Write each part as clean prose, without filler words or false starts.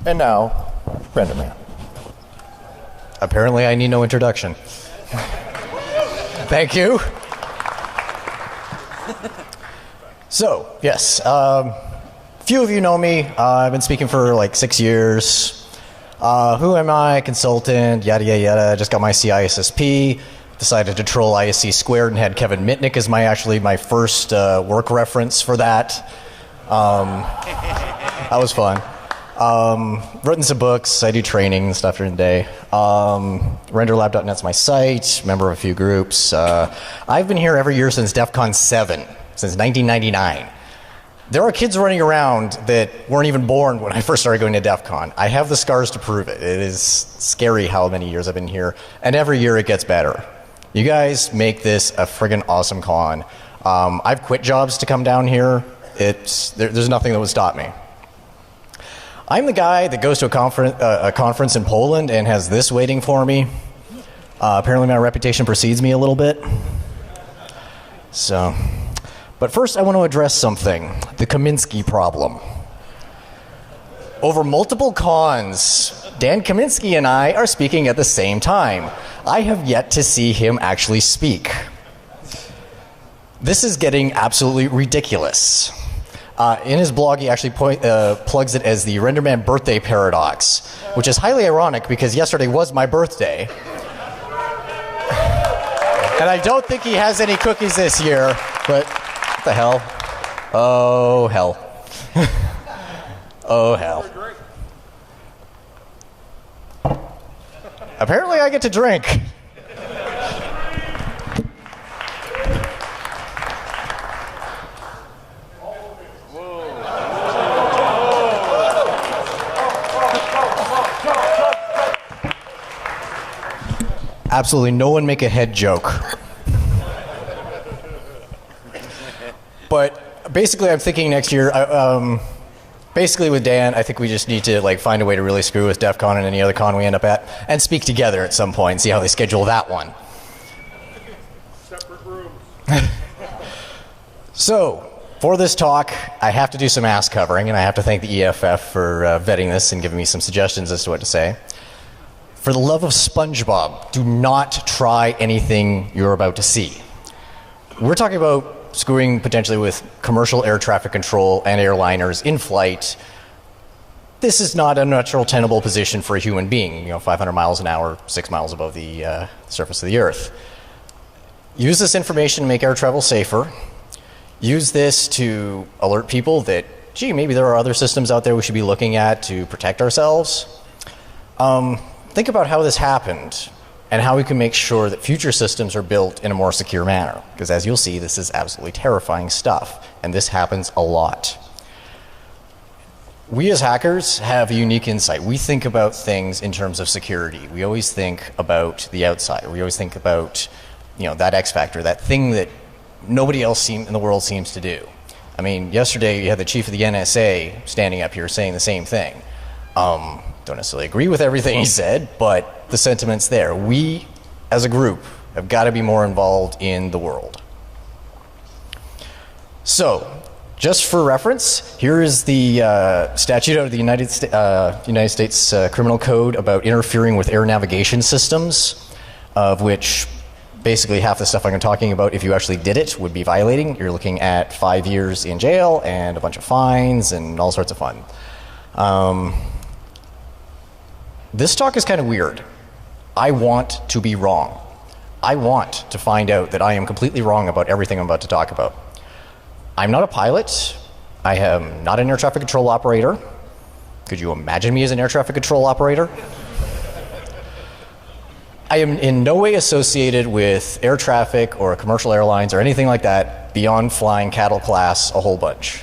And now, Renderman. Apparently I need no introduction. Thank you. So, yes, few of you know me. I've been speaking for like 6 years. Who am I? Consultant, yada, yada, yada. Just got my CISSP. Decided to troll ISC squared and had Kevin Mitnick as my first work reference for that. That was fun. Written some books. I do training and stuff during the day. RenderLab.net's my site. Member of a few groups. I've been here every year since DEF CON 7, since 1999. There are kids running around that weren't even born when I first started going to DEF CON. I have the scars to prove it. It is scary how many years I've been here, and every year it gets better. You guys make this a friggin' awesome con. I've quit jobs to come down here. There's nothing that would stop me. I'm the guy that goes to a conference in Poland and has this waiting for me. Apparently my reputation precedes me a little bit. So, but first I want to address something, the Kaminsky problem. Over multiple cons, Dan Kaminsky and I are speaking at the same time. I have yet to see him actually speak. This is getting absolutely ridiculous. In his blog, he actually plugs it as the Renderman birthday paradox, which is highly ironic because yesterday was my birthday. And I don't think he has any cookies this year, but what the hell? Oh, hell. Oh, hell. Apparently I get to drink. Absolutely no one make a head joke. But basically I'm thinking next year, basically with Dan, I think we just need to like find a way to really screw with DEF CON and any other con we end up at and speak together at some point and see how they schedule that one. Separate rooms. So, for this talk, I have to do some ass covering, and I have to thank the EFF for vetting this and giving me some suggestions as to what to say. For the love of SpongeBob, do not try anything you're about to see. We're talking about screwing potentially with commercial air traffic control and airliners in flight. This is not a natural tenable position for a human being, 500 miles an hour, 6 miles above the surface of the Earth. Use this information to make air travel safer. Use this to alert people that, gee, maybe there are other systems out there we should be looking at to protect ourselves. Think about how this happened and how we can make sure that future systems are built in a more secure manner. Because as you'll see, this is absolutely terrifying stuff, and this happens a lot. We as hackers have a unique insight. We think about things in terms of security. We always think about the outside. We always think about, that X factor, that thing that nobody else in the world seems to do. I mean, yesterday you had the chief of the NSA standing up here saying the same thing. Don't necessarily agree with everything he said, but the sentiment's there. We, as a group, have got to be more involved in the world. So, just for reference, here is the statute out of the United States Criminal Code about interfering with air navigation systems, of which basically half the stuff I'm talking about, if you actually did it, would be violating. You're looking at 5 years in jail and a bunch of fines and all sorts of fun. This talk is kind of weird. I want to be wrong. I want to find out that I am completely wrong about everything I'm about to talk about. I'm not a pilot. I am not an air traffic control operator. Could you imagine me as an air traffic control operator? I am in no way associated with air traffic or commercial airlines or anything like that beyond flying cattle class a whole bunch.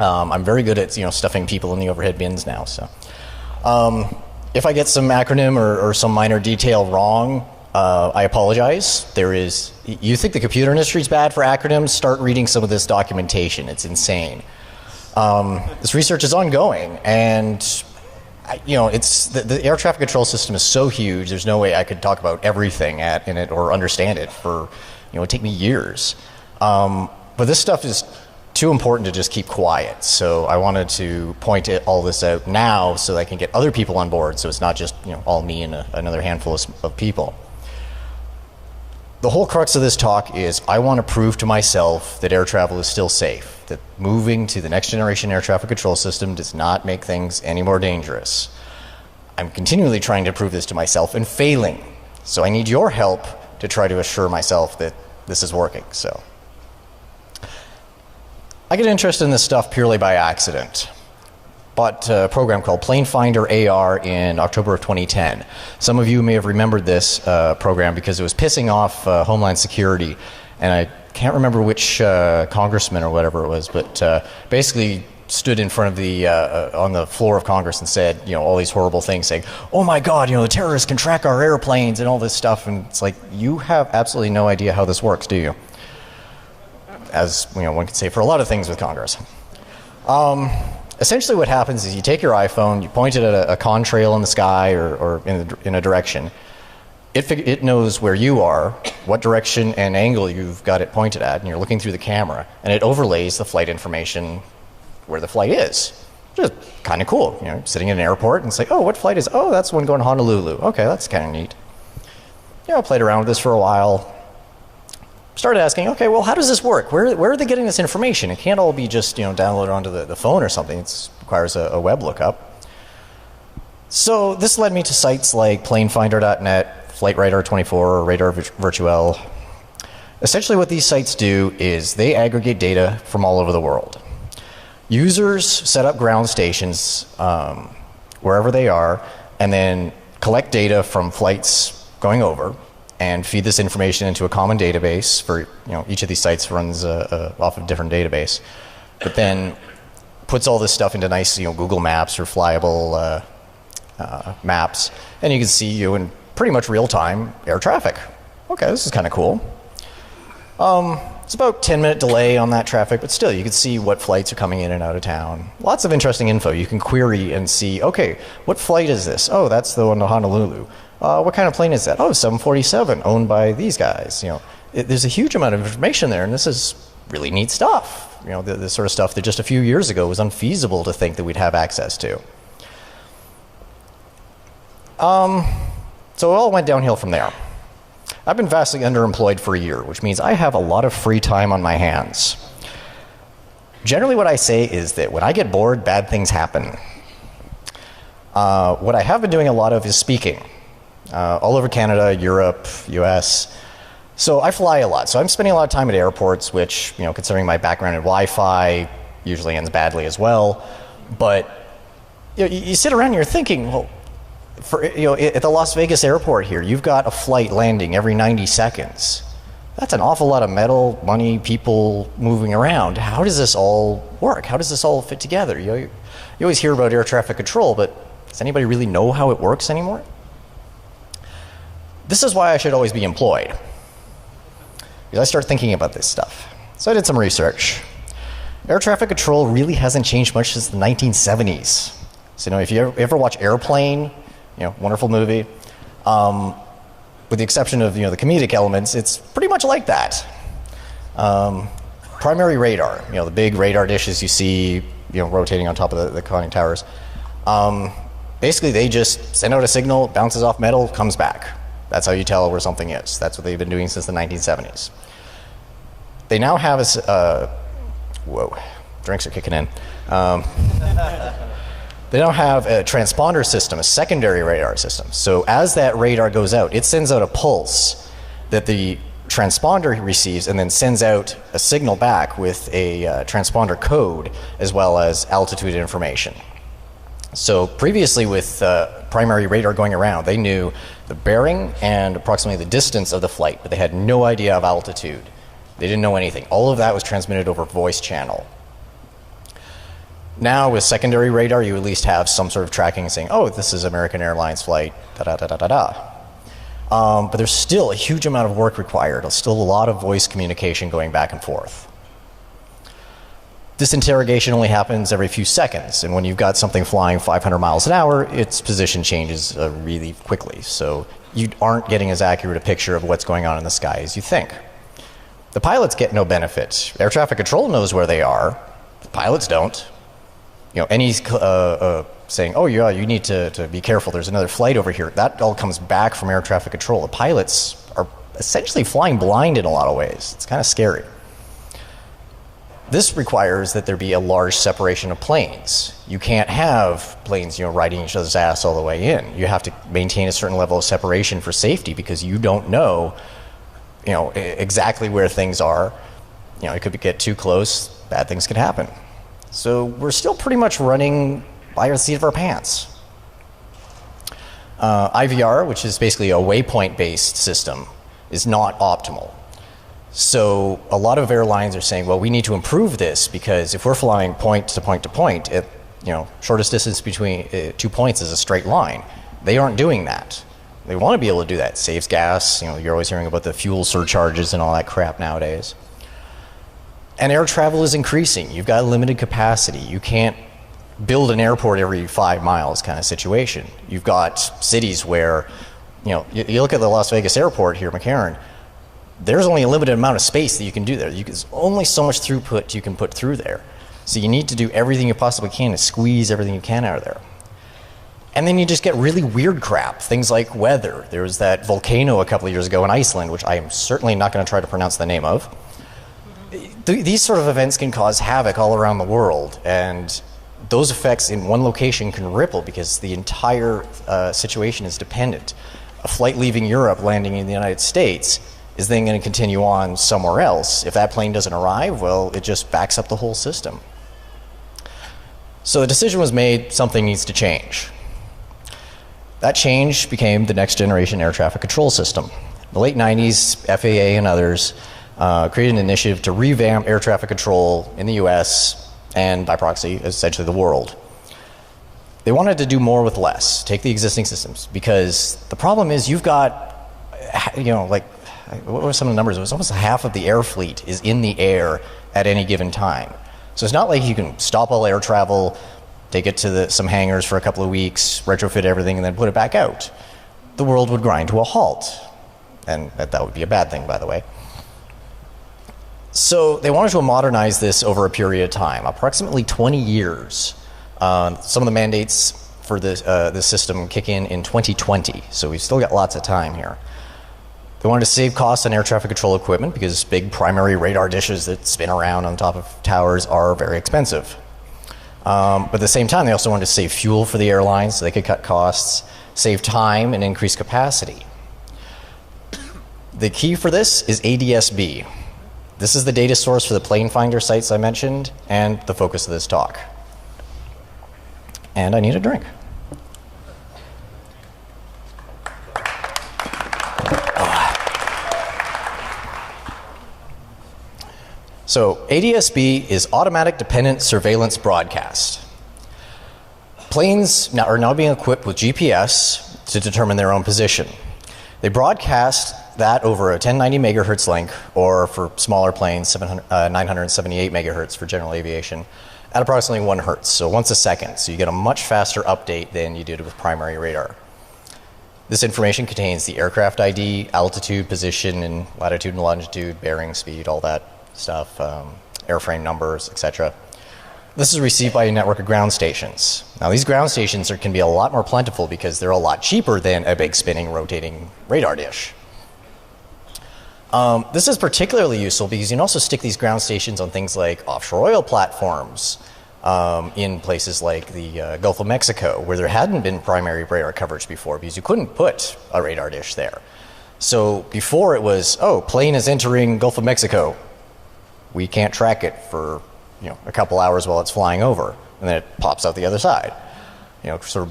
I'm very good at stuffing people in the overhead bins now. So, if I get some acronym or some minor detail wrong, I apologize. You think the computer industry is bad for acronyms? Start reading some of this documentation. It's insane. This research is ongoing, and it's the air traffic control system is so huge. There's no way I could talk about everything in it or understand it for it'd take me years. But this stuff is too important to just keep quiet. So I wanted to point all this out now so that I can get other people on board, so it's not just all me and another handful of people. The whole crux of this talk is I want to prove to myself that air travel is still safe, that moving to the next generation air traffic control system does not make things any more dangerous. I'm continually trying to prove this to myself and failing. So I need your help to try to assure myself that this is working. So I get interested in this stuff purely by accident. Bought a program called Plane Finder AR in October of 2010. Some of you may have remembered this program because it was pissing off Homeland Security, and I can't remember which congressman or whatever it was, but basically stood in front of the on the floor of Congress and said, all these horrible things, saying, "Oh my God, the terrorists can track our airplanes and all this stuff." And it's like, you have absolutely no idea how this works, do you? As one could say for a lot of things with Congress. Essentially what happens is you take your iPhone, you point it at a contrail in the sky or in a direction. It knows where you are, what direction and angle you've got it pointed at, and you're looking through the camera, and it overlays the flight information where the flight is. Just kind of cool. Sitting in an airport and it's like, oh, what flight is, oh, that's the one going to Honolulu. Okay, that's kind of neat. I played around with this for a while. Started asking, okay, well, how does this work? Where are they getting this information? It can't all be just downloaded onto the phone or something. It requires a web lookup. So this led me to sites like planefinder.net, FlightRadar24, or Radar Virtual. Essentially what these sites do is they aggregate data from all over the world. Users set up ground stations wherever they are and then collect data from flights going over and feed this information into a common database for, each of these sites runs off of a different database, but then puts all this stuff into nice, Google Maps or flyable maps, and you can see in pretty much real time air traffic. Okay, this is kind of cool. It's about 10-minute delay on that traffic, but still you can see what flights are coming in and out of town. Lots of interesting info. You can query and see, okay, what flight is this? Oh, that's the one to Honolulu. What kind of plane is that? Oh, 747, owned by these guys. There's a huge amount of information there, and this is really neat stuff. The sort of stuff that just a few years ago was unfeasible to think that we'd have access to. So it all went downhill from there. I've been vastly underemployed for a year, which means I have a lot of free time on my hands. Generally what I say is that when I get bored, bad things happen. What I have been doing a lot of is speaking. All over Canada, Europe, US. So I fly a lot. So I'm spending a lot of time at airports, which, considering my background in Wi-Fi, usually ends badly as well. But you sit around and you're thinking, well, at the Las Vegas airport here, you've got a flight landing every 90 seconds. That's an awful lot of metal, money, people moving around. How does this all work? How does this all fit together? You always hear about air traffic control, but does anybody really know how it works anymore? This is why I should always be employed. Because I start thinking about this stuff. So I did some research. Air traffic control really hasn't changed much since the 1970s. So if you ever watch Airplane, wonderful movie, with the exception of the comedic elements, it's pretty much like that. Primary radar, the big radar dishes you see, rotating on top of the conning towers. Basically, they just send out a signal, bounces off metal, comes back. That's how you tell where something is. That's what they've been doing since the 1970s. They now have whoa, drinks are kicking in. They now have a transponder system, a secondary radar system. So as that radar goes out, it sends out a pulse that the transponder receives and then sends out a signal back with a transponder code as well as altitude information. So previously with primary radar going around, they knew the bearing and approximately the distance of the flight, but they had no idea of altitude. They didn't know anything. All of that was transmitted over voice channel. Now with secondary radar, you at least have some sort of tracking saying, oh, this is American Airlines flight, da-da-da-da-da-da. But there's still a huge amount of work required. There's still a lot of voice communication going back and forth. This interrogation only happens every few seconds, and when you've got something flying 500 miles an hour, its position changes really quickly. So you aren't getting as accurate a picture of what's going on in the sky as you think. The pilots get no benefit. Air traffic control knows where they are. The pilots don't. Any saying, oh yeah, you need to be careful, there's another flight over here, that all comes back from air traffic control. The pilots are essentially flying blind in a lot of ways. It's kind of scary. This requires that there be a large separation of planes. You can't have planes, riding each other's ass all the way in. You have to maintain a certain level of separation for safety because you don't know, exactly where things are. It could get too close, bad things could happen. So we're still pretty much running by the seat of our pants. IVR, which is basically a waypoint-based system, is not optimal. So a lot of airlines are saying, well, we need to improve this because if we're flying point to point to point, shortest distance between 2 points is a straight line. They aren't doing that. They want to be able to do that. It saves gas. You're always hearing about the fuel surcharges and all that crap nowadays. And air travel is increasing. You've got a limited capacity. You can't build an airport every 5 miles kind of situation. You've got cities where, you look at the Las Vegas airport here, McCarran, there's only a limited amount of space that you can do there. There's only so much throughput you can put through there. So you need to do everything you possibly can to squeeze everything you can out of there. And then you just get really weird crap, things like weather. There was that volcano a couple of years ago in Iceland, which I am certainly not going to try to pronounce the name of. These sort of events can cause havoc all around the world, and those effects in one location can ripple because the entire situation is dependent. A flight leaving Europe landing in the United States is then going to continue on somewhere else. If that plane doesn't arrive, well, it just backs up the whole system. So the decision was made, something needs to change. That change became the next generation air traffic control system. In the late 90s, FAA and others created an initiative to revamp air traffic control in the US and by proxy, essentially the world. They wanted to do more with less, take the existing systems, because the problem is you've got, what were some of the numbers? It was almost half of the air fleet is in the air at any given time. So it's not like you can stop all air travel, take it to some hangars for a couple of weeks, retrofit everything, and then put it back out. The world would grind to a halt. And that would be a bad thing, by the way. So they wanted to modernize this over a period of time, approximately 20 years. Some of the mandates for this system kick in 2020, so we've still got lots of time here. They wanted to save costs on air traffic control equipment because big primary radar dishes that spin around on top of towers are very expensive. But at the same time, they also wanted to save fuel for the airlines so they could cut costs, save time, and increase capacity. The key for this is ADS-B. This is the data source for the plane finder sites I mentioned and the focus of this talk. And I need a drink. So ADS-B is Automatic Dependent Surveillance Broadcast. Planes are now being equipped with GPS to determine their own position. They broadcast that over a 1090 megahertz link, or for smaller planes, 978 megahertz for general aviation, at approximately 1 hertz, so once a second. So you get a much faster update than you did with primary radar. This information contains the aircraft ID, altitude, position, and latitude and longitude, bearing, speed, all that stuff, airframe numbers, etc. This is received by a network of ground stations. Now these ground stations can be a lot more plentiful because they're a lot cheaper than a big spinning, rotating radar dish. This is particularly useful because you can also stick these ground stations on things like offshore oil platforms in places like the Gulf of Mexico, where there hadn't been primary radar coverage before because you couldn't put a radar dish there. So before it was, oh, plane is entering Gulf of Mexico. We can't track it for a couple hours while it's flying over, and then it pops out the other side. Sort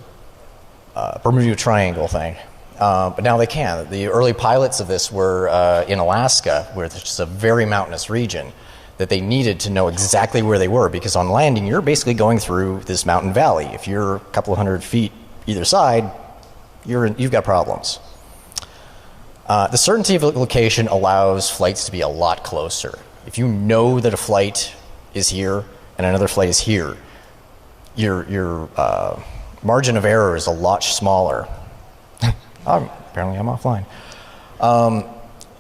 of Bermuda Triangle thing. But now they can. The early pilots of this were in Alaska, where it's just a very mountainous region, that they needed to know exactly where they were, because on landing, you're basically going through this mountain valley. If you're a couple of hundred feet either side, you've got problems. The certainty of location allows flights to be a lot closer. If you know that a flight is here and another flight is here, your margin of error is a lot smaller. Apparently I'm offline.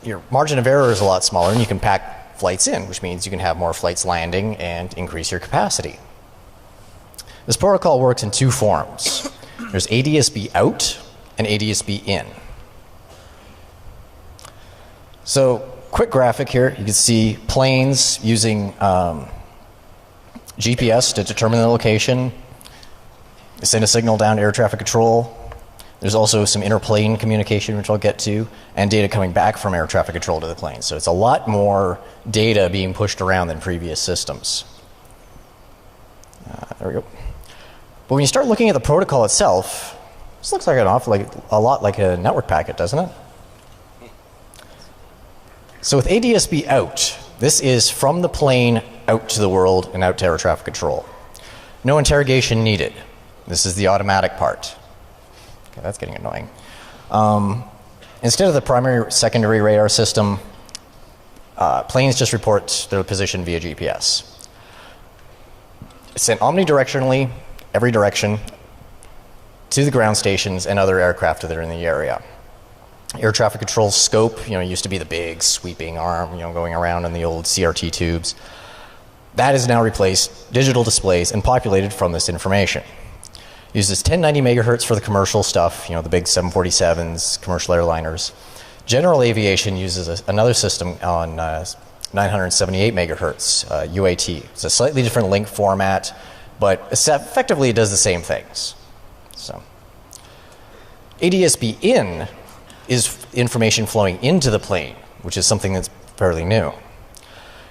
your margin of error is a lot smaller, and you can pack flights in, which means you can have more flights landing and increase your capacity. This protocol works in two forms. There's ADS-B out and ADS-B in. So, quick graphic here. You can see planes using GPS to determine the location, send a signal down to air traffic control. There's also some interplane communication, which I'll get to, and data coming back from air traffic control to the plane. So it's a lot more data being pushed around than previous systems. There we go. But when you start looking at the protocol itself, this looks like a lot like a network packet, doesn't it? So with ADS-B out, this is from the plane out to the world and out to air traffic control. No interrogation needed. This is the automatic part. Okay, that's getting annoying. Instead of the primary secondary radar system, planes just report their position via GPS. It's sent omnidirectionally, every direction, to the ground stations and other aircraft that are in the area. Air traffic control scope, used to be the big sweeping arm, going around in the old CRT tubes. That is now replaced, digital displays, and populated from this information. Uses 1090 megahertz for the commercial stuff, the big 747s, commercial airliners. General aviation uses another system on 978 megahertz, UAT. It's a slightly different link format, but effectively it does the same things. So, ADS-B in is information flowing into the plane, which is something that's fairly new.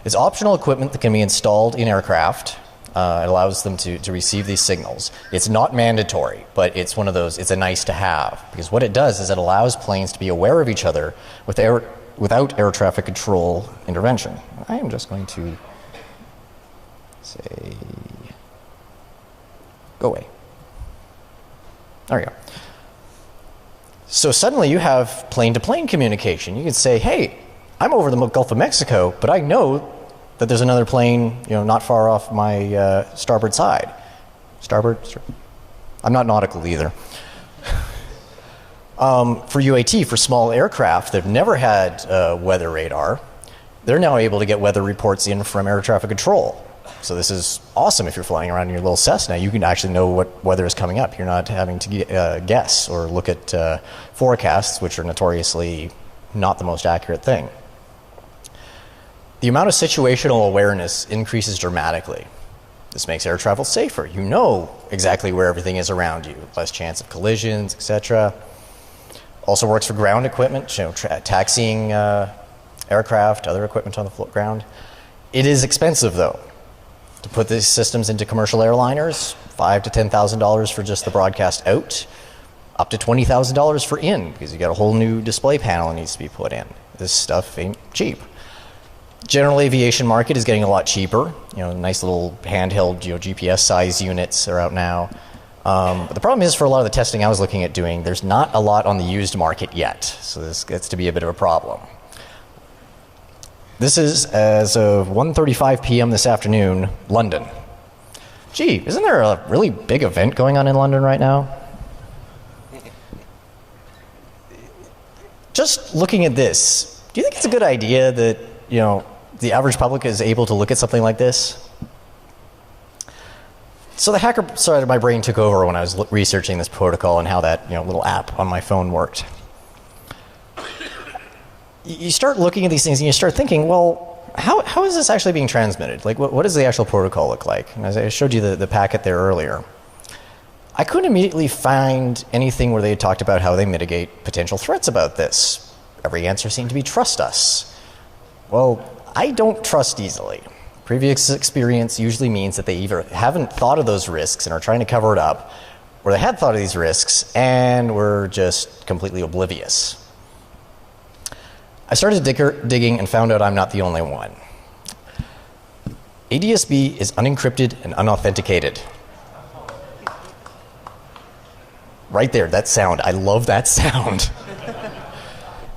It's optional equipment that can be installed in aircraft. It allows them to receive these signals. It's not mandatory, but it's one of those, it's a nice to have. Because what it does is it allows planes to be aware of each other without air traffic control intervention. I am just going to say, go away. There we go. So suddenly you have plane-to-plane communication. You can say, hey, I'm over the Gulf of Mexico, but I know that there's another plane, not far off my starboard side. Starboard? I'm not nautical either. For UAT, for small aircraft that have never had weather radar, they're now able to get weather reports in from air traffic control. So this is awesome if you're flying around in your little Cessna. You can actually know what weather is coming up. You're not having to guess or look at forecasts, which are notoriously not the most accurate thing. The amount of situational awareness increases dramatically. This makes air travel safer. You know exactly where everything is around you. Less chance of collisions, etc. Also works for ground equipment, taxiing aircraft, other equipment on the ground. It is expensive, though. To put these systems into commercial airliners, $5,000 to $10,000 for just the broadcast out, up to $20,000 for in, because you got a whole new display panel that needs to be put in. This stuff ain't cheap. General aviation market is getting a lot cheaper. Nice little handheld, GPS size units are out now. But the problem is, for a lot of the testing I was looking at doing, there's not a lot on the used market yet. So this gets to be a bit of a problem. This is as of 1:35 p.m. this afternoon, London. Gee, isn't there a really big event going on in London right now? Just looking at this, do you think it's a good idea that, the average public is able to look at something like this? So the hacker side of my brain took over when I was researching this protocol and how that, little app on my phone worked. You start looking at these things and you start thinking, well, how is this actually being transmitted? Like, what does the actual protocol look like? And as I showed you the packet there earlier, I couldn't immediately find anything where they had talked about how they mitigate potential threats about this. Every answer seemed to be trust us. Well, I don't trust easily. Previous experience usually means that they either haven't thought of those risks and are trying to cover it up, or they had thought of these risks and were just completely oblivious. I started digging and found out I'm not the only one. ADS-B is unencrypted and unauthenticated. Right there, that sound. I love that sound.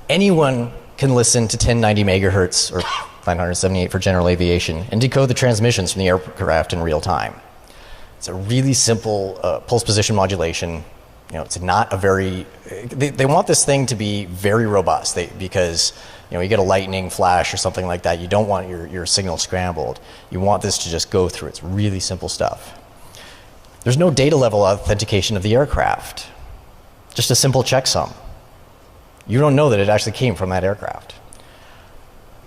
Anyone can listen to 1090 megahertz or 978 for general aviation and decode the transmissions from the aircraft in real time. It's a really simple pulse position modulation. It's not a very... They want this thing to be very robust because You get a lightning flash or something like that. You don't want your signal scrambled. You want this to just go through. It's really simple stuff. There's no data level authentication of the aircraft. Just a simple checksum. You don't know that it actually came from that aircraft.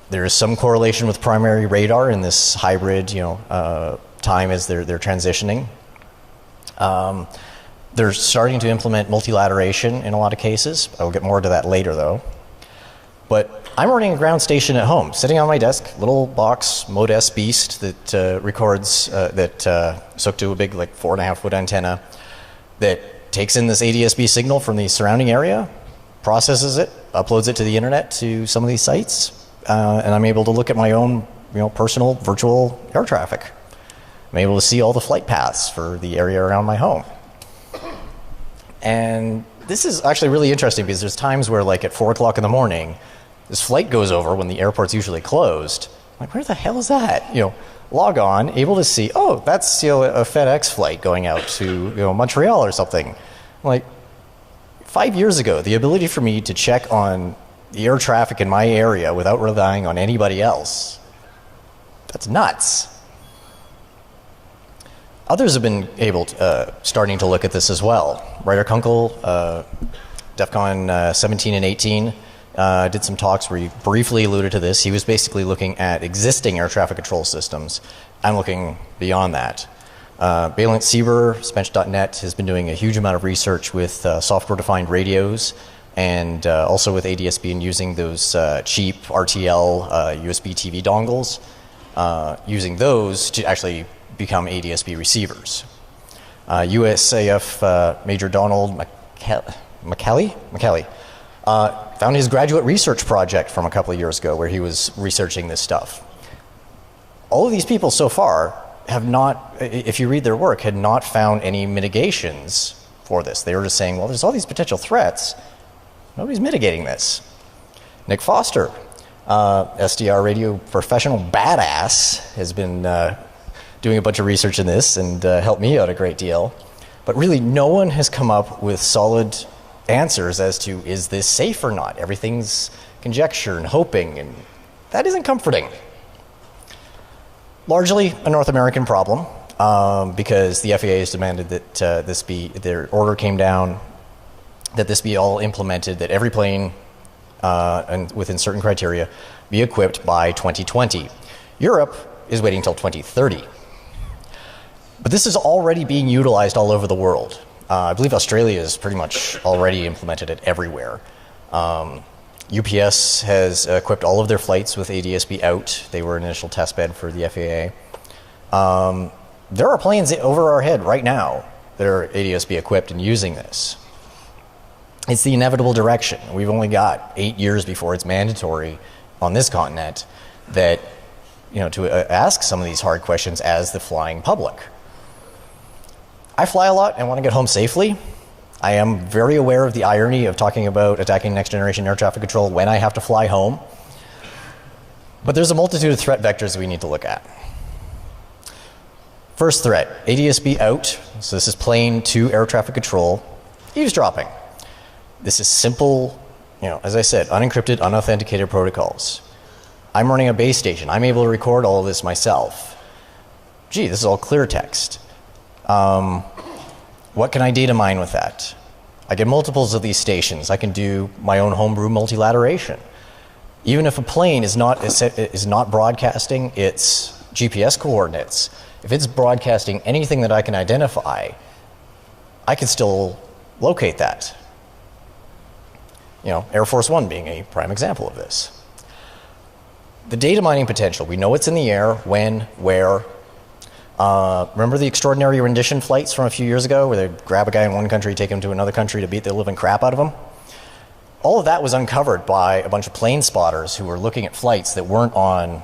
There is some correlation with primary radar in this hybrid, time as they're transitioning. They're starting to implement multilateration in a lot of cases. I'll get more to that later, though. But I'm running a ground station at home, sitting on my desk, little box, modest beast that records, that's hooked to a big, 4.5-foot antenna that takes in this ADS-B signal from the surrounding area, processes it, uploads it to the internet to some of these sites, and I'm able to look at my own, personal virtual air traffic. I'm able to see all the flight paths for the area around my home. And this is actually really interesting because there's times where, at 4 o'clock in the morning, this flight goes over when the airport's usually closed. I'm like, where the hell is that? Log on, able to see, oh, that's a FedEx flight going out to Montreal or something. I'm like, 5 years ago, the ability for me to check on the air traffic in my area without relying on anybody else, that's nuts. Others have been starting to look at this as well. Ryder Kunkel, DEF CON 17 and 18, did some talks where he briefly alluded to this. He was basically looking at existing air traffic control systems. I'm looking beyond that. Balint Sieber, Spench.net, has been doing a huge amount of research with software-defined radios and also with ADS-B and using those cheap RTL USB TV dongles, using those to actually become ADS-B receivers. USAF Major Donald McKelly found his graduate research project from a couple of years ago where he was researching this stuff. All of these people so far have not, if you read their work, had not found any mitigations for this. They were just saying, well, there's all these potential threats. Nobody's mitigating this. Nick Foster, SDR radio professional badass, has been doing a bunch of research in this and helped me out a great deal. But really, no one has come up with solid answers as to, is this safe or not? Everything's conjecture and hoping, and that isn't comforting. Largely a North American problem, because the FAA has demanded that their order came down, that this be all implemented, that every plane, and within certain criteria, be equipped by 2020. Europe is waiting until 2030. But this is already being utilized all over the world. I believe Australia is pretty much already implemented it everywhere. UPS has equipped all of their flights with ADS-B out. They were an initial test bed for the FAA. There are planes over our head right now that are ADS-B equipped and using this. It's the inevitable direction. We've only got 8 years before it's mandatory on this continent that, to ask some of these hard questions as the flying public. I fly a lot and want to get home safely. I am very aware of the irony of talking about attacking next-generation air traffic control when I have to fly home. But there's a multitude of threat vectors we need to look at. First threat, ADS-B out. So this is plane 2 air traffic control. Eavesdropping. This is simple, as I said, unencrypted, unauthenticated protocols. I'm running a base station. I'm able to record all of this myself. Gee, this is all clear text. What can I data mine with that? I get multiples of these stations. I can do my own homebrew multilateration. Even if a plane is not broadcasting its GPS coordinates, if it's broadcasting anything that I can identify, I can still locate that. Air Force One being a prime example of this. The data mining potential, we know it's in the air, when, where. Remember the extraordinary rendition flights from a few years ago where they'd grab a guy in one country, take him to another country to beat the living crap out of him? All of that was uncovered by a bunch of plane spotters who were looking at flights that weren't on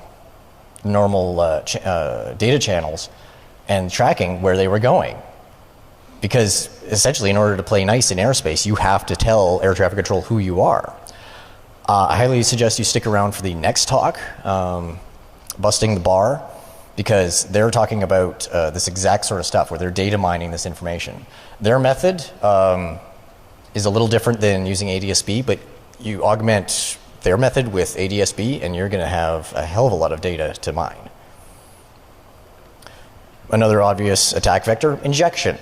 normal data channels and tracking where they were going. Because essentially, in order to play nice in airspace, you have to tell air traffic control who you are. I highly suggest you stick around for the next talk, Busting the Bar, because they're talking about this exact sort of stuff where they're data mining this information. Their method is a little different than using ADS-B, but you augment their method with ADS-B, and you're going to have a hell of a lot of data to mine. Another obvious attack vector, injection.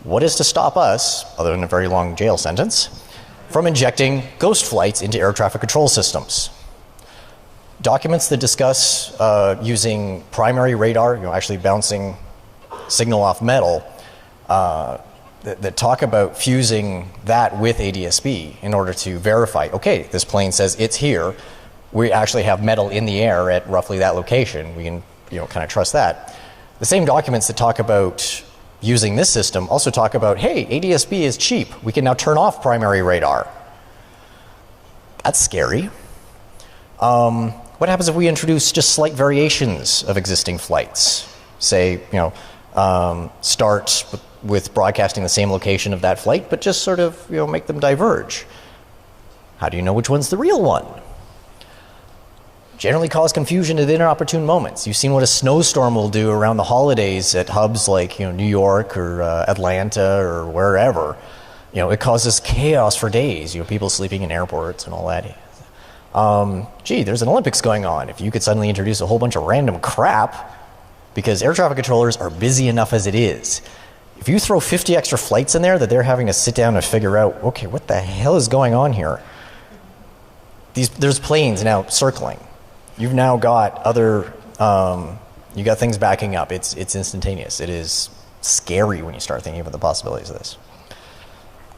What is to stop us, other than a very long jail sentence, from injecting ghost flights into air traffic control systems? Documents that discuss using primary radar, actually bouncing signal off metal, that talk about fusing that with ADS-B in order to verify, okay, this plane says it's here. We actually have metal in the air at roughly that location. We can kind of trust that. The same documents that talk about using this system also talk about, hey, ADS-B is cheap. We can now turn off primary radar. That's scary. What happens if we introduce just slight variations of existing flights? Say, start with broadcasting the same location of that flight, but just sort of, make them diverge. How do you know which one's the real one? Generally cause confusion at inopportune moments. You've seen what a snowstorm will do around the holidays at hubs like, New York or Atlanta or wherever. It causes chaos for days. People sleeping in airports and all that. Gee, there's an Olympics going on. If you could suddenly introduce a whole bunch of random crap, because air traffic controllers are busy enough as it is. If you throw 50 extra flights in there that they're having to sit down and figure out, okay, what the hell is going on here? There's planes now circling. You've now got other, you got things backing up. It's instantaneous. It is scary when you start thinking about the possibilities of this.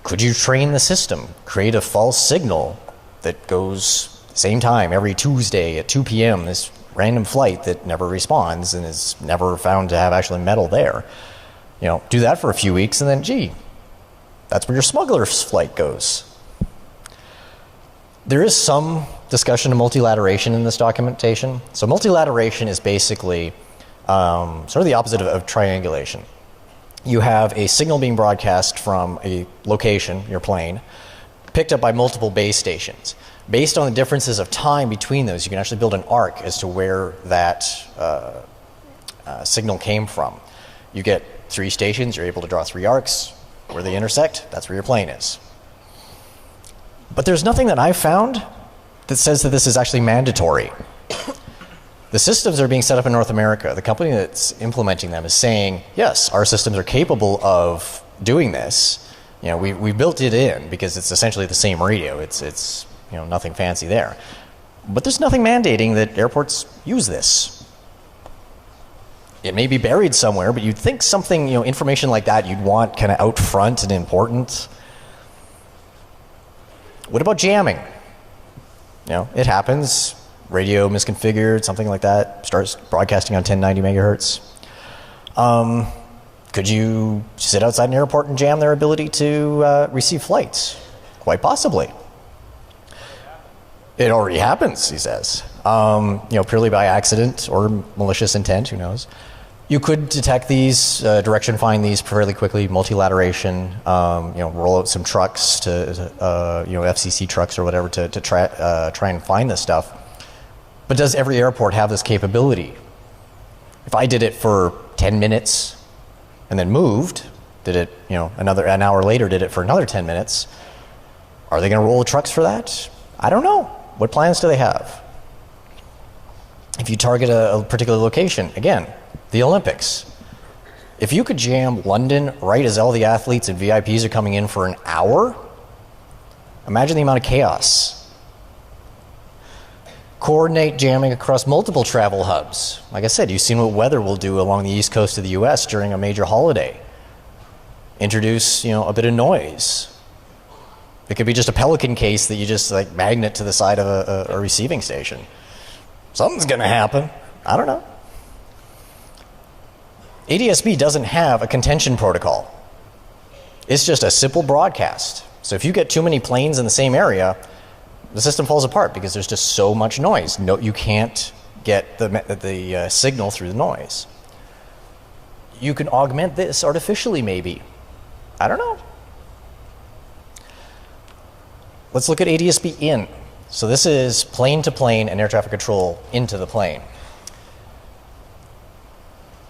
Could you train the system, create a false signal that goes same time every Tuesday at 2 p.m., this random flight that never responds and is never found to have actually metal there? Do that for a few weeks and then, gee, that's where your smuggler's flight goes. There is some discussion of multilateration in this documentation. So multilateration is basically sort of the opposite of triangulation. You have a signal being broadcast from a location, your plane, picked up by multiple base stations. Based on the differences of time between those, you can actually build an arc as to where that signal came from. You get 3 stations, you're able to draw 3 arcs. Where they intersect, that's where your plane is. But there's nothing that I've found that says that this is actually mandatory. The systems are being set up in North America. The company that's implementing them is saying, yes, our systems are capable of doing this. We built it in because it's essentially the same radio. It's nothing fancy there. But there's nothing mandating that airports use this. It may be buried somewhere, but you'd think something, information like that you'd want kind of out front and important. What about jamming? It happens. Radio misconfigured, something like that, starts broadcasting on 1090 megahertz. Could you sit outside an airport and jam their ability to receive flights? Quite possibly. It already happens, he says. Purely by accident or malicious intent, who knows. You could detect these, direction find these fairly quickly, multilateration, roll out some trucks to, FCC trucks or whatever to try and find this stuff. But does every airport have this capability? If I did it for 10 minutes and then moved, did it, an hour later, did it for another 10 minutes, are they going to roll the trucks for that? I don't know. What plans do they have? If you target a particular location, again, the Olympics. If you could jam London right as all the athletes and VIPs are coming in for an hour, imagine the amount of chaos. Coordinate jamming across multiple travel hubs. Like I said, you've seen what weather will do along the east coast of the US during a major holiday. Introduce, a bit of noise. It could be just a pelican case that you just magnet to the side of a receiving station. Something's going to happen. I don't know. ADS-B doesn't have a contention protocol. It's just a simple broadcast. So if you get too many planes in the same area, the system falls apart because there's just so much noise. No, you can't get the signal through the noise. You can augment this artificially, maybe. I don't know. Let's look at ADS-B in. So this is plane to plane and air traffic control into the plane.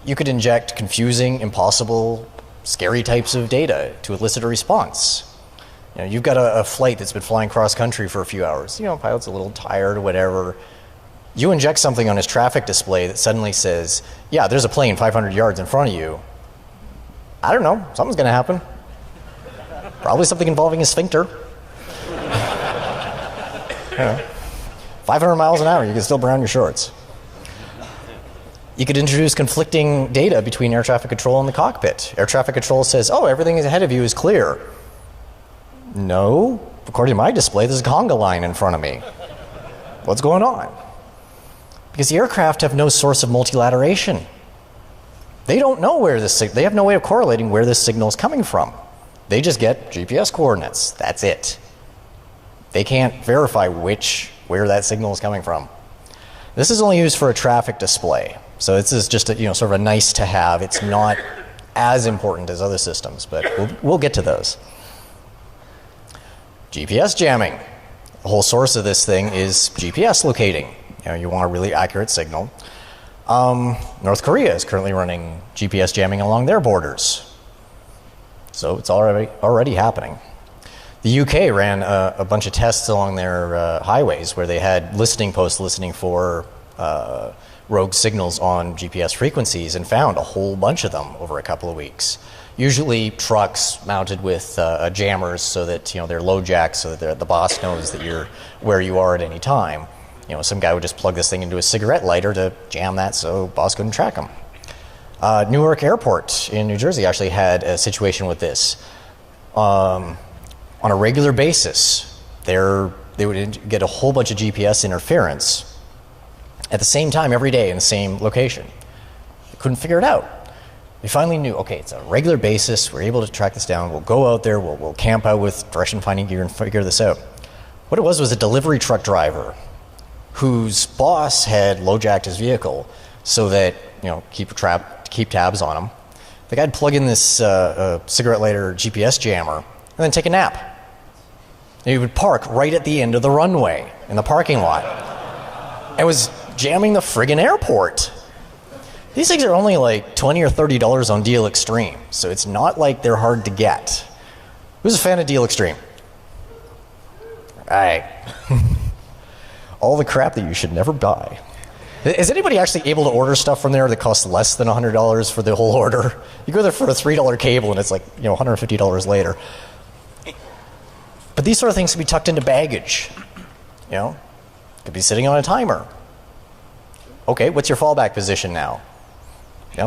You could inject confusing, impossible, scary types of data to elicit a response. You've got a flight that's been flying cross country for a few hours. Pilot's a little tired or whatever. You inject something on his traffic display that suddenly says, yeah, there's a plane 500 yards in front of you. I don't know, something's going to happen. Probably something involving a sphincter. 500 miles an hour, you can still brown your shorts. You could introduce conflicting data between air traffic control and the cockpit. Air traffic control says, oh, everything ahead of you is clear. No, according to my display, there's a conga line in front of me. What's going on? Because the aircraft have no source of multilateration. They don't know where they have no way of correlating where this signal is coming from. They just get GPS coordinates. That's it. They can't verify where that signal is coming from. This is only used for a traffic display. So this is just a, sort of a nice to have. It's not as important as other systems, but we'll get to those. GPS jamming. The whole source of this thing is GPS locating. You want a really accurate signal. North Korea is currently running GPS jamming along their borders. So it's already happening. The UK ran a bunch of tests along their highways where they had listening posts listening for rogue signals on GPS frequencies and found a whole bunch of them over a couple of weeks. Usually trucks mounted with jammers so that they're low jacks so that the boss knows that you're where you are at any time. Some guy would just plug this thing into a cigarette lighter to jam that so boss couldn't track him. Newark Airport in New Jersey actually had a situation with this. On a regular basis, they would get a whole bunch of GPS interference at the same time every day in the same location. They couldn't figure it out. They finally knew, okay, it's a regular basis. We're able to track this down. We'll go out there. We'll camp out with direction finding gear and figure this out. What it was a delivery truck driver whose boss had low-jacked his vehicle so that, keep tabs on him. The guy'd plug in this cigarette lighter GPS jammer and then take a nap. And he would park right at the end of the runway in the parking lot and was jamming the friggin' airport. These things are only like $20 or $30 on Deal Extreme, so it's not like they're hard to get. Who's a fan of Deal Extreme? All right. All the crap that you should never buy. Is anybody actually able to order stuff from there that costs less than $100 for the whole order? You go there for a $3 cable and it's like $150 later. But these sort of things can be tucked into baggage. Could be sitting on a timer. Okay, what's your fallback position now?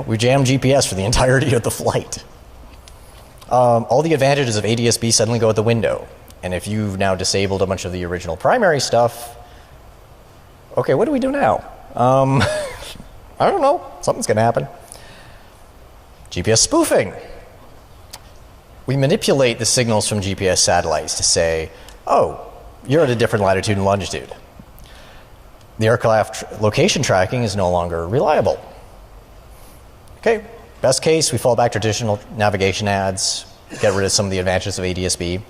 We jam GPS for the entirety of the flight. All the advantages of ADS-B suddenly go out the window. And if you've now disabled a bunch of the original primary stuff, okay, what do we do now? I don't know. Something's going to happen. GPS spoofing. We manipulate the signals from GPS satellites to say, oh, you're at a different latitude and longitude. The aircraft location tracking is no longer reliable. Okay, best case, we fall back to traditional navigation ads, get rid of some of the advantages of ADS-B.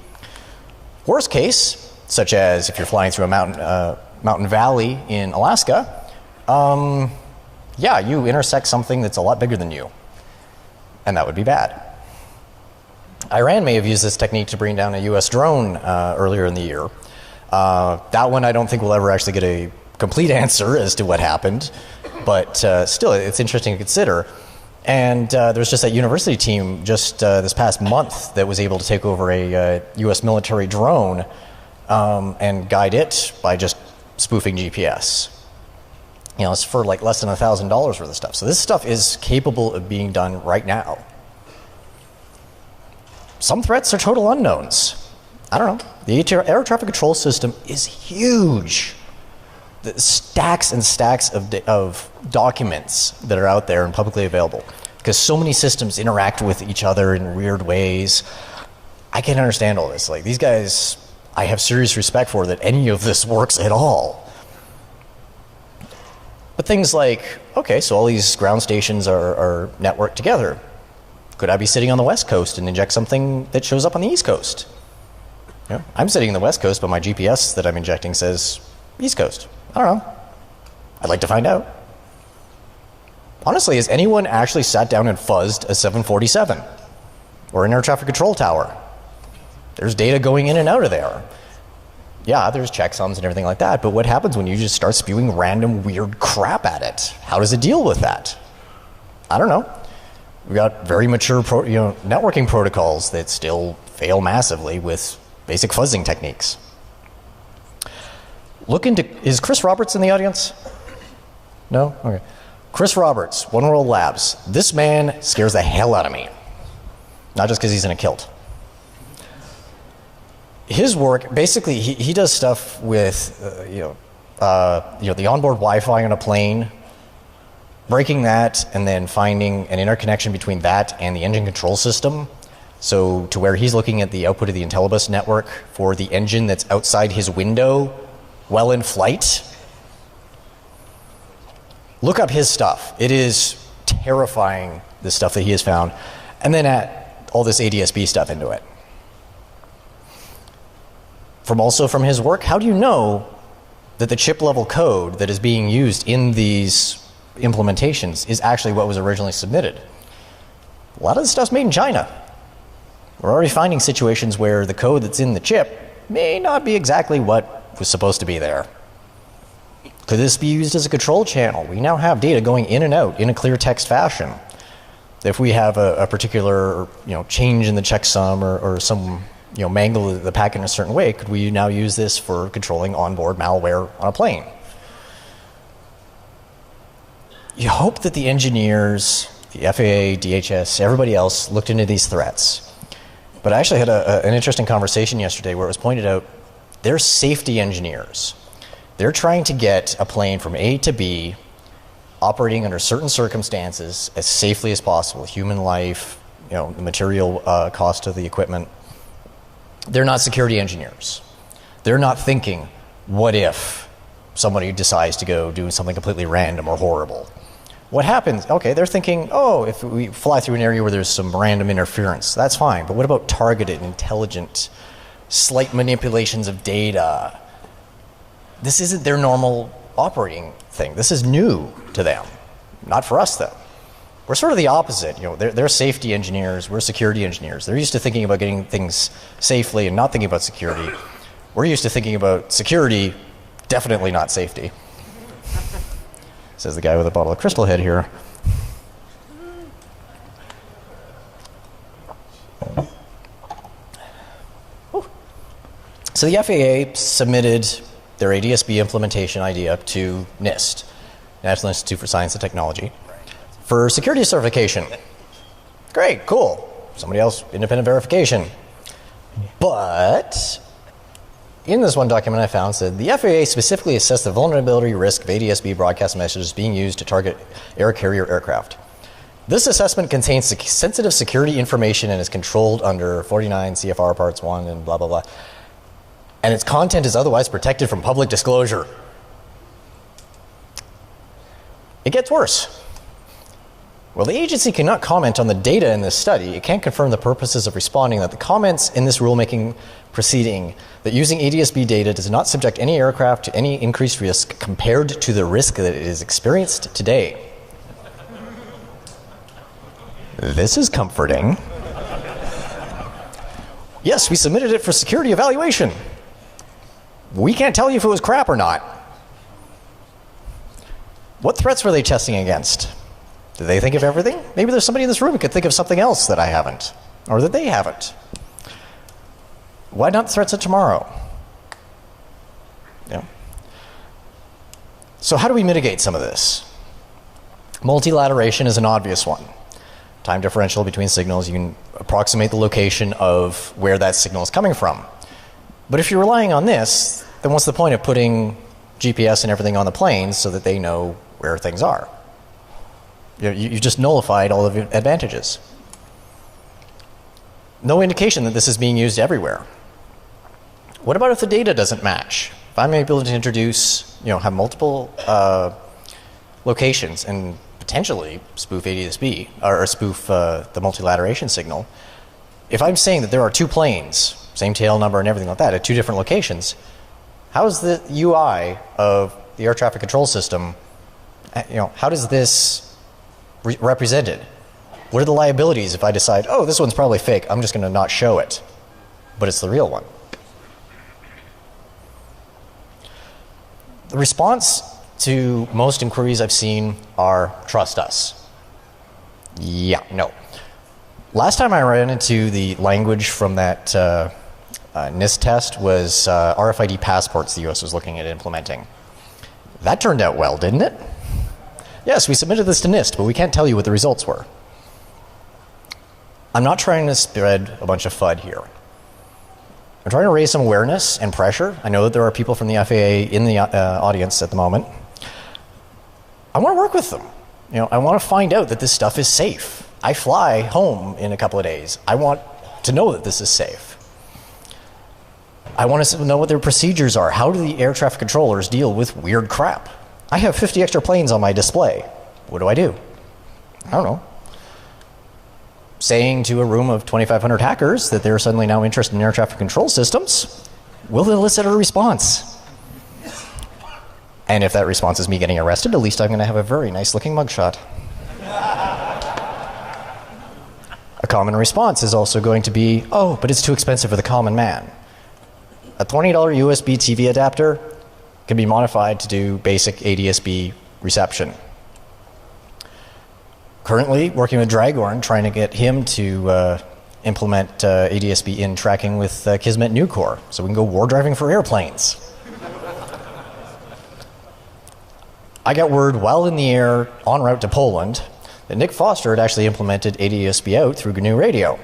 Worst case, such as if you're flying through a mountain valley in Alaska, you intersect something that's a lot bigger than you, and that would be bad. Iran may have used this technique to bring down a U.S. drone earlier in the year. That one I don't think we'll ever actually get a complete answer as to what happened, but still, it's interesting to consider. And there was just that university team just this past month that was able to take over a U.S. military drone and guide it by just spoofing GPS. It's for like less than $1,000 worth of stuff. So this stuff is capable of being done right now. Some threats are total unknowns. I don't know. The air traffic control system is huge. The stacks and stacks of documents that are out there and publicly available, because so many systems interact with each other in weird ways. I can't understand all this. Like, these guys, I have serious respect for that any of this works at all. But things like, okay, so all these ground stations are networked together. Could I be sitting on the West Coast and inject something that shows up on the East Coast? I'm sitting in the West Coast, but my GPS that I'm injecting says East Coast. I don't know. I'd like to find out. Honestly, has anyone actually sat down and fuzzed a 747 or an air traffic control tower? There's data going in and out of there. Yeah, there's checksums and everything like that, but what happens when you just start spewing random weird crap at it? How does it deal with that? I don't know. We've got very mature networking protocols that still fail massively with basic fuzzing techniques. Is Chris Roberts in the audience? No? Okay. Chris Roberts, One World Labs. This man scares the hell out of me. Not just because he's in a kilt. His work, basically, he does stuff with, the onboard Wi-Fi on a plane, breaking that, and then finding an interconnection between that and the engine control system. So to where he's looking at the output of the IntelliBus network for the engine that's outside his window while in flight. Look up his stuff. It is terrifying, the stuff that he has found. And then add all this ADSB stuff into it. From his work, how do you know that the chip level code that is being used in these implementations is actually what was originally submitted? A lot of the stuff's made in China. We're already finding situations where the code that's in the chip may not be exactly what was supposed to be there. Could this be used as a control channel? We now have data going in and out in a clear text fashion. If we have a particular change in the checksum or some mangle the packet in a certain way, could we now use this for controlling onboard malware on a plane? You hope that the engineers, the FAA, DHS, everybody else looked into these threats. But I actually had an interesting conversation yesterday where it was pointed out they're safety engineers. They're trying to get a plane from A to B operating under certain circumstances as safely as possible. Human life, the material cost of the equipment. They're not security engineers. They're not thinking, what if somebody decides to go do something completely random or horrible? What happens? Okay, they're thinking, if we fly through an area where there's some random interference, that's fine. But what about targeted, intelligent, slight manipulations of data? This isn't their normal operating thing. This is new to them. Not for us, though. We're sort of the opposite. They're safety engineers. We're security engineers. They're used to thinking about getting things safely and not thinking about security. We're used to thinking about security, definitely not safety. Says the guy with a bottle of Crystal Head here. So the FAA submitted their ADSB implementation idea to NIST, National Institute for Science and Technology, for security certification. Great, cool. Somebody else, independent verification. But in this one document I found said the FAA specifically assessed the vulnerability risk of ADSB broadcast messages being used to target air carrier aircraft. This assessment contains sensitive security information and is controlled under 49 CFR Parts 1 and blah, blah, blah. And its content is otherwise protected from public disclosure. It gets worse. While the agency cannot comment on the data in this study, it can confirm the purposes of responding that the comments in this rulemaking proceeding that using ADSB data does not subject any aircraft to any increased risk compared to the risk that it is experienced today. This is comforting. Yes, we submitted it for security evaluation. We can't tell you if it was crap or not. What threats were they testing against? Did they think of everything? Maybe there's somebody in this room who could think of something else that I haven't, or that they haven't. Why not threats of tomorrow? Yeah. So how do we mitigate some of this? Multilateration is an obvious one. Time differential between signals, you can approximate the location of where that signal is coming from. But if you're relying on this, then what's the point of putting GPS and everything on the planes so that they know where things are? You just nullified all of the advantages. No indication that this is being used everywhere. What about if the data doesn't match? If I'm able to introduce, have multiple locations and potentially spoof ADSB, or spoof the multilateration signal, if I'm saying that there are two planes, same tail number and everything like that, at two different locations, how is the UI of the air traffic control system, how does this represented? What are the liabilities if I decide, this one's probably fake, I'm just going to not show it? but it's the real one. The response to most inquiries I've seen are, trust us. Yeah, no. Last time I ran into the language from that NIST test was RFID passports the US was looking at implementing. That turned out well, didn't it? Yes, we submitted this to NIST, but we can't tell you what the results were. I'm not trying to spread a bunch of FUD here. I'm trying to raise some awareness and pressure. I know that there are people from the FAA in the audience at the moment. I want to work with them. I want to find out that this stuff is safe. I fly home in a couple of days. I want to know that this is safe. I want to know what their procedures are. How do the air traffic controllers deal with weird crap? I have 50 extra planes on my display. What do? I don't know. Saying to a room of 2,500 hackers that they're suddenly now interested in air traffic control systems will elicit a response. And if that response is me getting arrested, at least I'm going to have a very nice looking mugshot. A common response is also going to be, oh, but it's too expensive for the common man. A $20 USB TV adapter can be modified to do basic ADS-B reception. Currently working with Dragorn, trying to get him to implement ADS-B in tracking with Kismet Nucor, so we can go war driving for airplanes. I got word while in the air en route to Poland that Nick Foster had actually implemented ADS-B out through GNU Radio.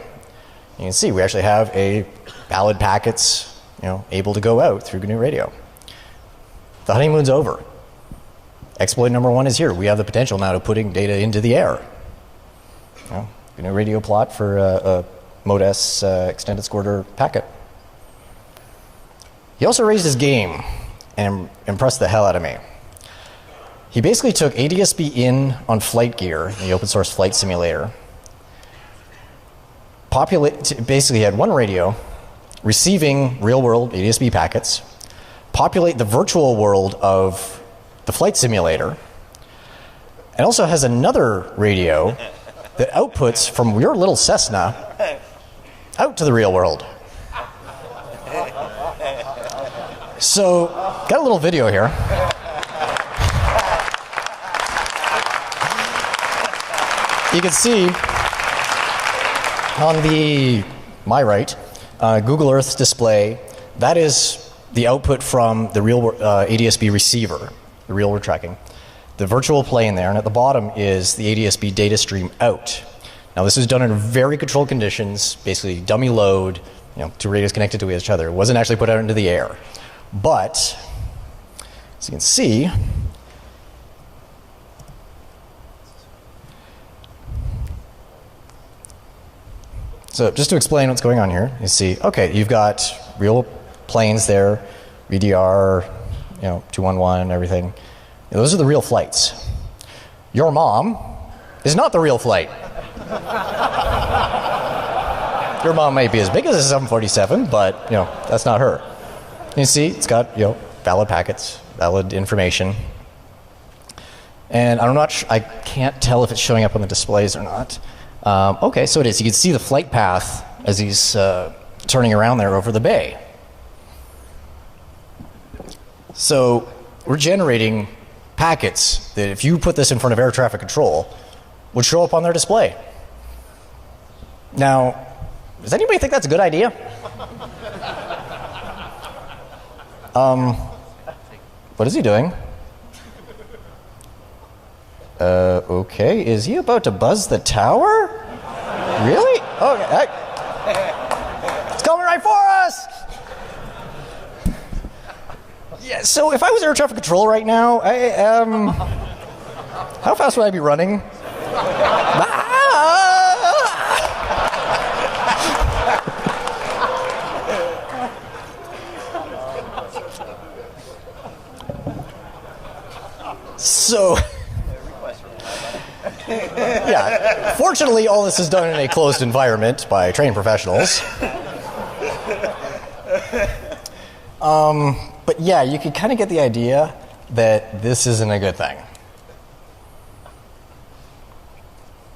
You can see we actually have a valid packets, able to go out through GNU Radio. The honeymoon's over. Exploit number 1 is here. We have the potential now to putting data into the air. GNU Radio plot for a Mode S extended squirter packet. He also raised his game and impressed the hell out of me. He basically took ADS-B in on flight gear, the open source flight simulator, basically had one radio receiving real-world ADS-B packets, populate the virtual world of the flight simulator, and also has another radio that outputs from your little Cessna out to the real world. So, got a little video here. You can see on my right, Google Earth's display, that is the output from the real ADS-B receiver, the real world tracking. The virtual plane there, and at the bottom is the ADS-B data stream out. Now this is done in very controlled conditions, basically dummy load, two radios connected to each other. It wasn't actually put out into the air. But, as you can see, so just to explain what's going on here, you see, okay, you've got real planes there, VDR, 211, everything. Those are the real flights. Your mom is not the real flight. Your mom might be as big as a 747, but that's not her. You see, it's got valid packets, valid information, and I can't tell if it's showing up on the displays or not. Okay, so it is. You can see the flight path as he's turning around there over the bay. So we're generating packets that if you put this in front of air traffic control would show up on their display. Now, does anybody think that's a good idea? What is he doing? Okay, is he about to buzz the tower? Really? Okay. It's coming right for us! Yeah, so if I was air traffic control right now, how fast would I be running? So, yeah, fortunately all this is done in a closed environment by trained professionals. But yeah, you could kind of get the idea that this isn't a good thing.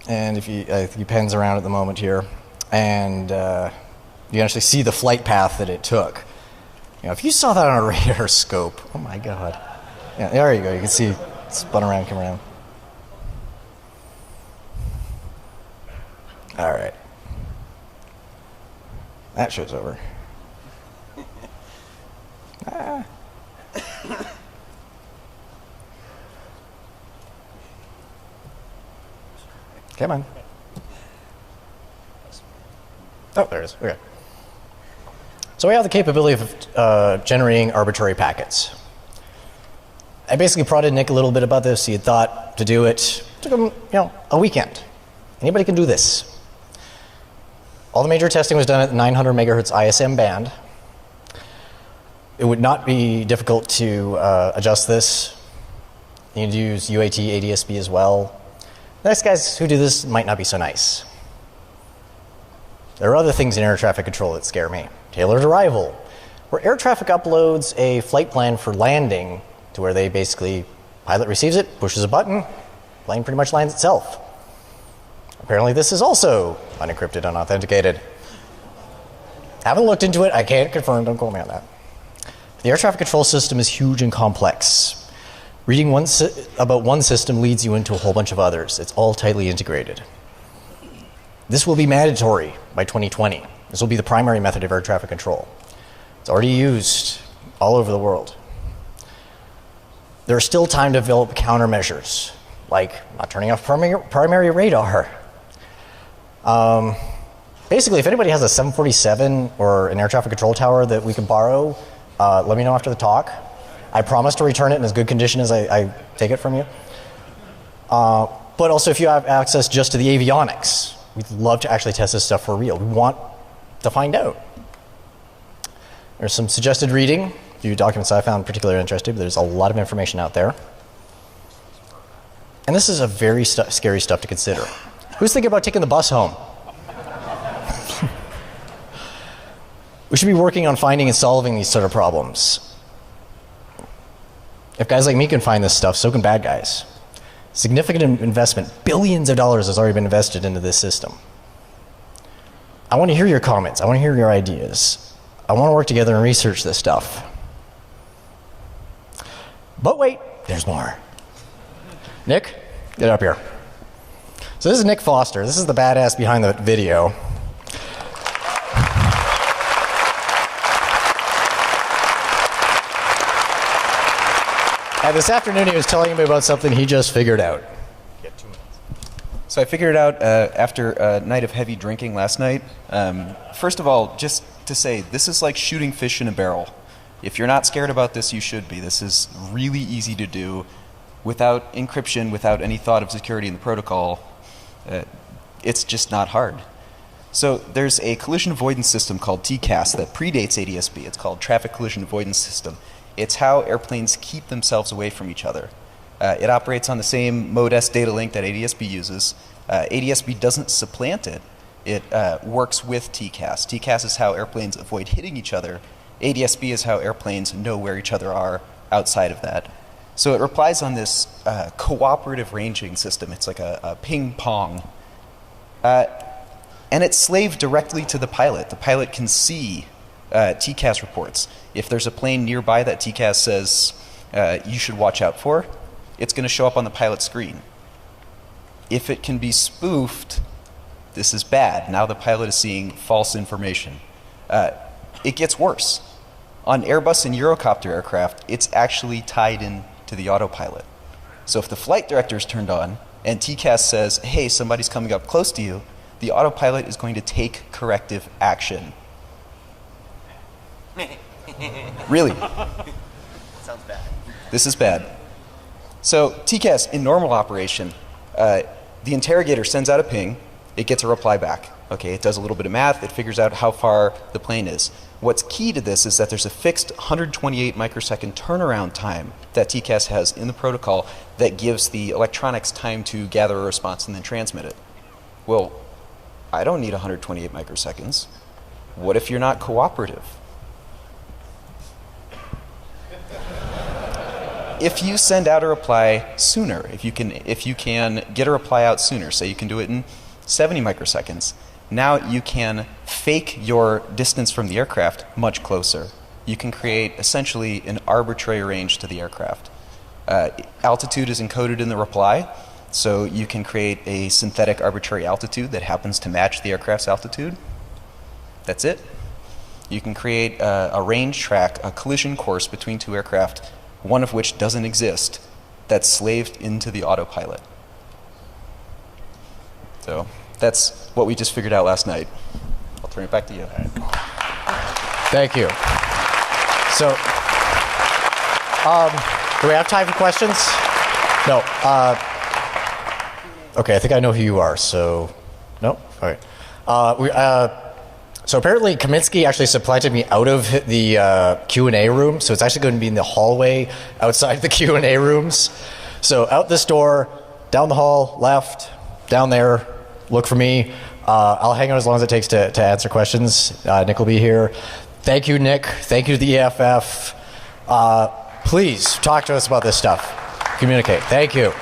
And if you pens around at the moment here, and You can actually see the flight path that it took. If you saw that on a radar scope, oh my God. Yeah, there you go. You can see it spun around, come around. All right. That show's over. Come on. Oh, there it is. Okay. So we have the capability of generating arbitrary packets. I basically prodded Nick a little bit about this. He had thought to do it. Took him, a weekend. Anybody can do this. All the major testing was done at the 900 megahertz ISM band. It would not be difficult to adjust this. You can use UAT, ADSB as well. The nice guys who do this might not be so nice. There are other things in air traffic control that scare me. Tailored arrival, where air traffic uploads a flight plan for landing to where they basically, pilot receives it, pushes a button, plane pretty much lands itself. Apparently this is also unencrypted, unauthenticated. Haven't looked into it, I can't confirm, don't quote me on that. The air traffic control system is huge and complex. Reading about one system leads you into a whole bunch of others. It's all tightly integrated. This will be mandatory by 2020. This will be the primary method of air traffic control. It's already used all over the world. There's still time to develop countermeasures, like not turning off primary radar. Basically, if anybody has a 747 or an air traffic control tower that we can borrow, let me know after the talk. I promise to return it in as good condition as I take it from you. But also, if you have access just to the avionics, we'd love to actually test this stuff for real. We want to find out. There's some suggested reading, a few documents I found particularly interesting, but there's a lot of information out there. And this is a very scary stuff to consider. Who's thinking about taking the bus home? We should be working on finding and solving these sort of problems. If guys like me can find this stuff, so can bad guys. Significant investment, billions of dollars has already been invested into this system. I want to hear your comments. I want to hear your ideas. I want to work together and research this stuff. But wait, there's more. Nick, get up here. So this is Nick Foster. This is the badass behind the video. And this afternoon he was telling me about something he just figured out. So I figured it out after a night of heavy drinking last night. First of all, just to say, this is like shooting fish in a barrel. If you're not scared about this, you should be. This is really easy to do without encryption, without any thought of security in the protocol. It's just not hard. So there's a collision avoidance system called TCAS that predates ADSB. It's called Traffic Collision Avoidance System. It's how airplanes keep themselves away from each other. It operates on the same Mode S data link that ADSB uses. ADSB doesn't supplant it. It works with TCAS. TCAS is how airplanes avoid hitting each other. ADSB is how airplanes know where each other are outside of that. So it relies on this cooperative ranging system. It's like a ping pong. And it's slaved directly to the pilot. The pilot can see TCAS reports. If there's a plane nearby that TCAS says you should watch out for, it's going to show up on the pilot screen. If it can be spoofed, this is bad. Now the pilot is seeing false information. It gets worse. On Airbus and Eurocopter aircraft, it's actually tied in to the autopilot. So if the flight director is turned on and TCAS says, hey, somebody's coming up close to you, the autopilot is going to take corrective action. Really. Sounds bad. This is bad. So TCAS, in normal operation, the interrogator sends out a ping, it gets a reply back. Okay, it does a little bit of math, it figures out how far the plane is. What's key to this is that there's a fixed 128 microsecond turnaround time that TCAS has in the protocol that gives the electronics time to gather a response and then transmit it. Well, I don't need 128 microseconds. What if you're not cooperative? If you send out a reply sooner, if you can get a reply out sooner, say you can do it in 70 microseconds, now you can fake your distance from the aircraft much closer. You can create essentially an arbitrary range to the aircraft. Altitude is encoded in the reply, so you can create a synthetic arbitrary altitude that happens to match the aircraft's altitude. That's it. You can create a range track, a collision course between two aircraft, one of which doesn't exist, that's slaved into the autopilot. So that's what we just figured out last night. I'll turn it back to you. Thank you. So, do we have time for questions? No. Okay, I think I know who you are, so... No? All right. So apparently Kaminsky actually supplanted me out of the Q&A room, so it's actually going to be in the hallway outside the Q&A rooms. So out this door, down the hall, left, down there, look for me. I'll hang out as long as it takes to answer questions. Nick will be here. Thank you, Nick. Thank you to the EFF. Please talk to us about this stuff. Communicate. Thank you.